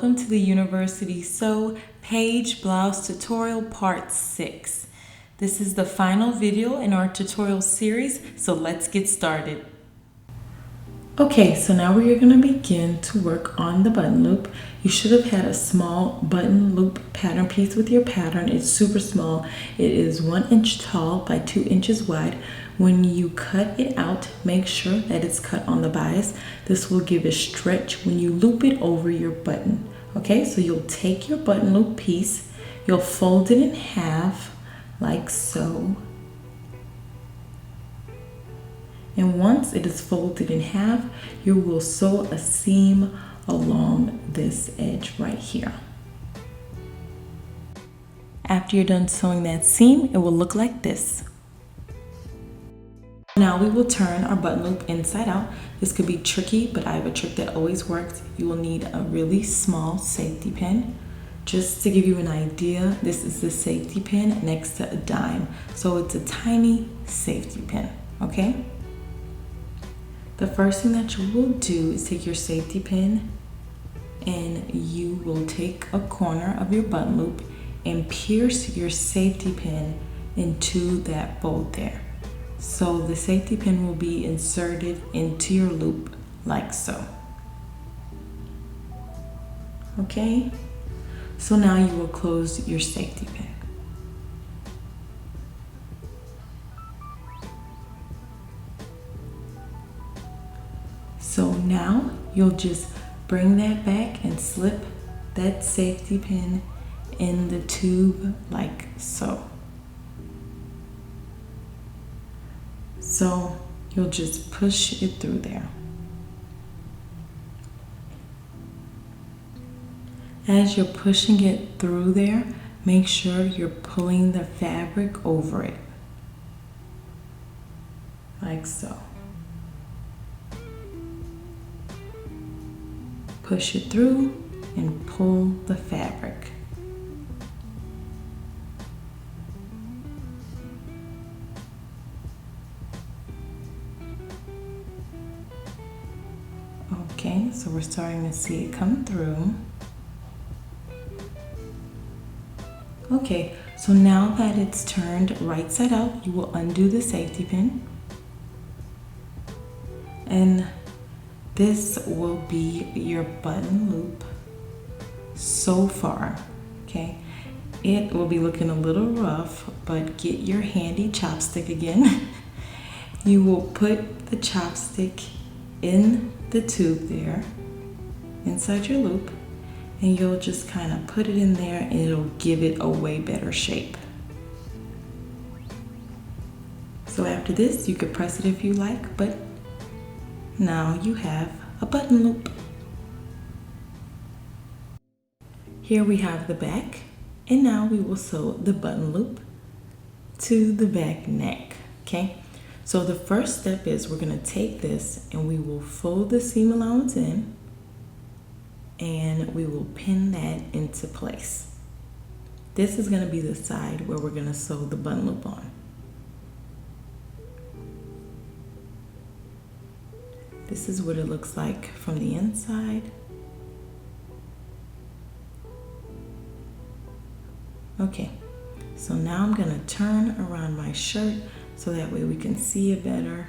welcome to the University Sew Paige Blouse tutorial part 6. This is the final video in our tutorial series, so let's get started. Okay, so now we are going to begin to work on the button loop. You should have had a small button loop pattern piece with your pattern. It's super small. It is 1 inch tall by 2 inches wide. When you cut it out, make sure that it's cut on the bias. This will give a stretch when you loop it over your button. Okay, so you'll take your button loop piece, you'll fold it in half like so. And once it is folded in half, you will sew a seam along this edge right here. After you're done sewing that seam, it will look like this. Now we will turn our button loop inside out. This could be tricky, but I have a trick that always works. You will need a really small safety pin. Just to give you an idea, this is the safety pin next to a dime. So it's a tiny safety pin, okay? The first thing that you will do is take your safety pin and you will take a corner of your button loop and pierce your safety pin into that fold there. So the safety pin will be inserted into your loop like so. Okay, so now you will close your safety pin. So now you'll just bring that back and slip that safety pin in the tube like so. So you'll just push it through there. As you're pushing it through there, make sure you're pulling the fabric over it, like so. Push it through and pull the fabric. Okay, so we're starting to see it come through. Okay, so now that it's turned right side out, you will undo the safety pin. And this will be your button loop so far, okay? It will be looking a little rough, but get your handy chopstick again. You will put the chopstick in the tube there inside your loop, and you'll just kind of put it in there and it'll give it a way better shape. So after this, you could press it if you like, but now you have a button loop. Here we have the back, and now we will sew the button loop to the back neck, okay? So the first step is we're gonna take this and we will fold the seam allowance in and we will pin that into place. This is gonna be the side where we're gonna sew the button loop on. This is what it looks like from the inside. Okay, so now I'm gonna turn around my shirt so that way we can see it better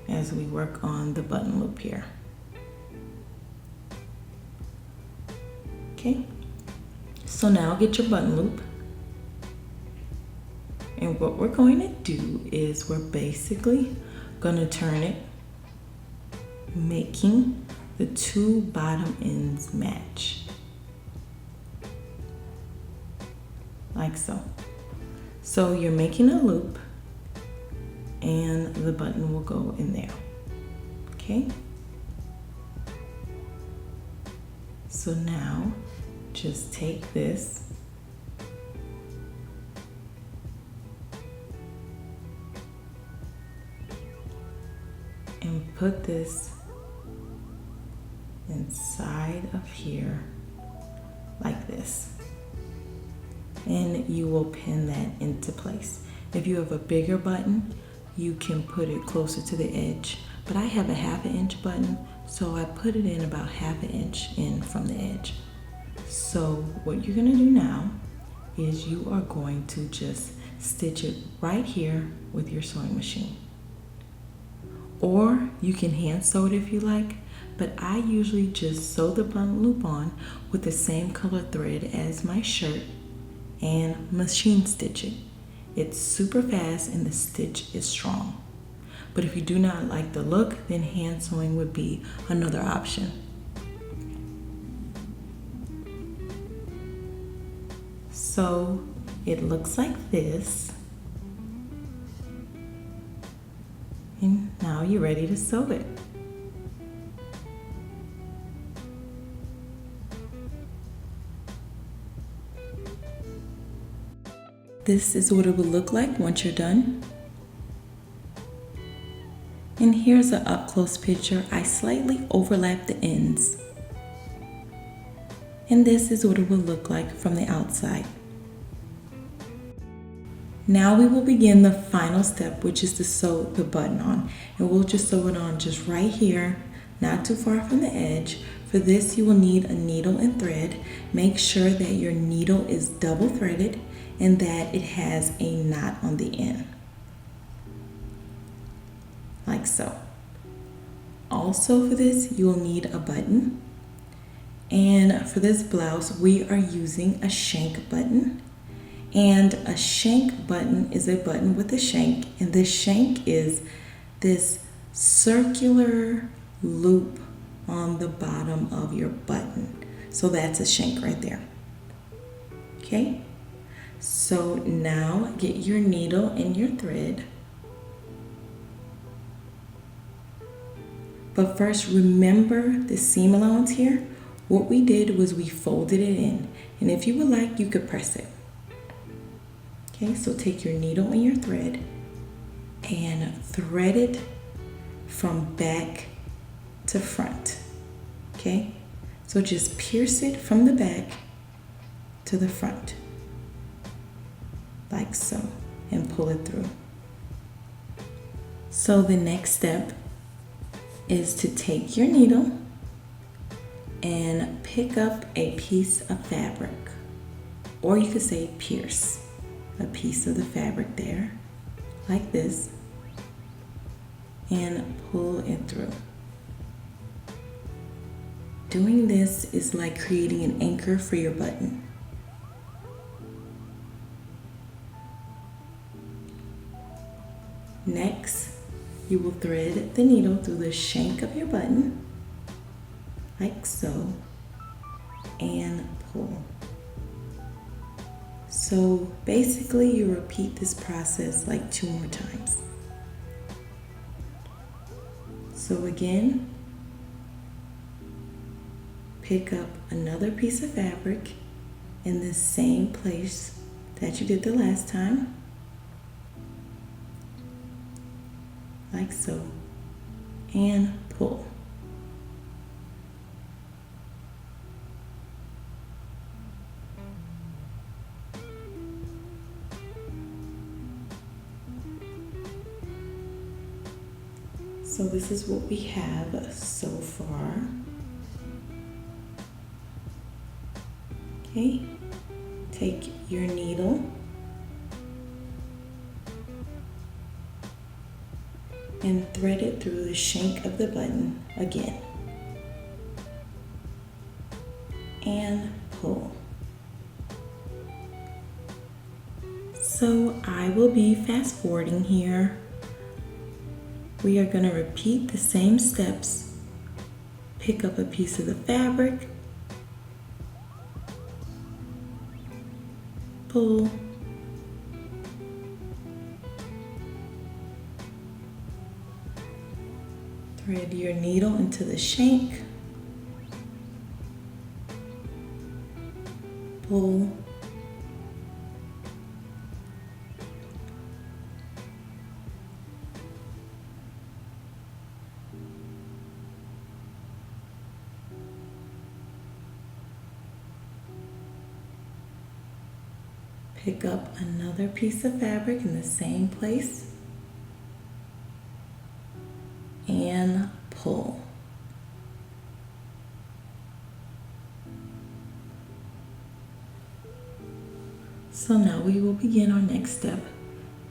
as we work on the button loop here. Okay, so now get your button loop. And what we're going to do is we're basically gonna turn it, making the two bottom ends match. Like so. So you're making a loop and the button will go in there, okay? So now just take this and put this inside of here like this, and you will pin that into place. If you have a bigger button, you can put it closer to the edge, but I have a 1/2 inch button, so I put it in about 1/2 inch in from the edge. So what you're gonna do now is you are going to just stitch it right here with your sewing machine. Or you can hand sew it if you like, but I usually just sew the button loop on with the same color thread as my shirt and machine stitch it. It's super fast and the stitch is strong. But if you do not like the look, then hand sewing would be another option. So it looks like this. And now you're ready to sew it. This is what it will look like once you're done. And here's an up-close picture. I slightly overlap the ends. And this is what it will look like from the outside. Now we will begin the final step, which is to sew the button on. And we'll just sew it on just right here, not too far from the edge. For this, you will need a needle and thread. Make sure that your needle is double threaded and that it has a knot on the end, like so. Also for this, you will need a button. And for this blouse, we are using a shank button. And a shank button is a button with a shank, and this shank is this circular loop on the bottom of your button. So that's a shank right there. Okay, so now get your needle and your thread. But first, remember the seam allowance here. What we did was we folded it in, and if you would like, you could press it. Okay, so take your needle and your thread and thread it from back to front. Okay, so just pierce it from the back to the front, like so, and pull it through. So the next step is to take your needle and pick up a piece of fabric, or you could say pierce a piece of the fabric there, like this, and pull it through. Doing this is like creating an anchor for your button. Next, you will thread the needle through the shank of your button, like so, and pull. So basically you repeat this process like 2 more times. So again, pick up another piece of fabric in the same place that you did the last time, like so, and pull. So this is what we have so far. Okay, take your needle and thread it through the shank of the button again, and pull. So I will be fast forwarding here. We are going to repeat the same steps. Pick up a piece of the fabric, pull, thread your needle into the shank, pull, pick up another piece of fabric in the same place and pull. So now we will begin our next step.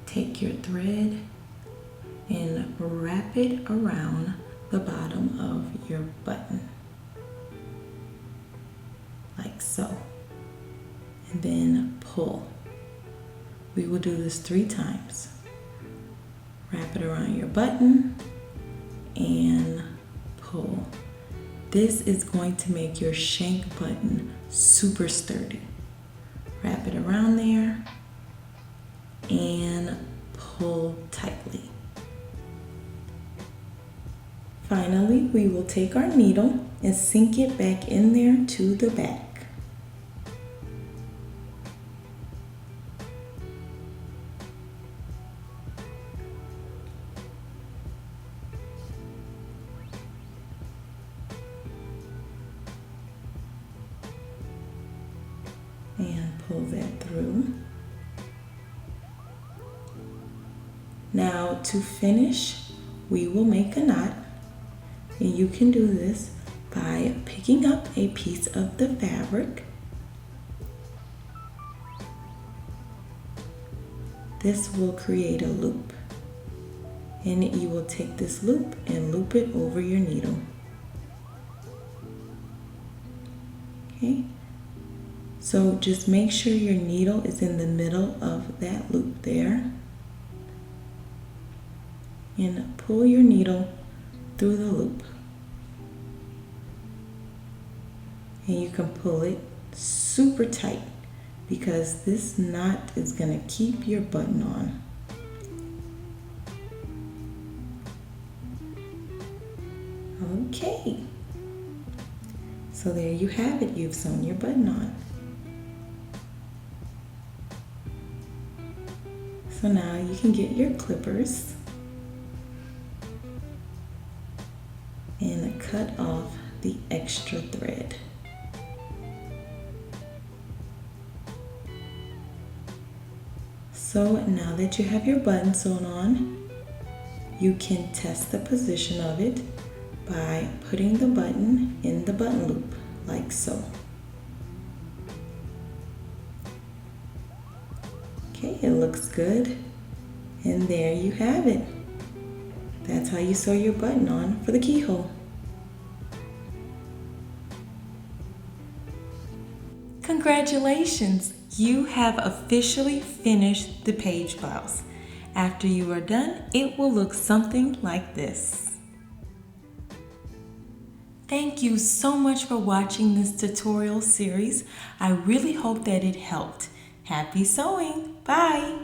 Take your thread and wrap it around the bottom of your button, like so, and then pull. We will do this 3 times. Wrap it around your button and pull. This is going to make your shank button super sturdy. Wrap it around there and pull tightly. Finally, we will take our needle and sink it back in there to the back. And pull that through. Now to finish, we will make a knot. And you can do this by picking up a piece of the fabric. This will create a loop. And you will take this loop and loop it over your needle. Okay? So just make sure your needle is in the middle of that loop there. And pull your needle through the loop. And you can pull it super tight because this knot is going to keep your button on. Okay. So there you have it. You've sewn your button on. So now you can get your clippers and cut off the extra thread. So now that you have your button sewn on, you can test the position of it by putting the button in the button loop, like so. Okay, it looks good. And there you have it. That's how you sew your button on for the keyhole. Congratulations! You have officially finished the Paige blouse. After you are done, it will look something like this. Thank you so much for watching this tutorial series. I really hope that it helped. Happy sewing! Bye!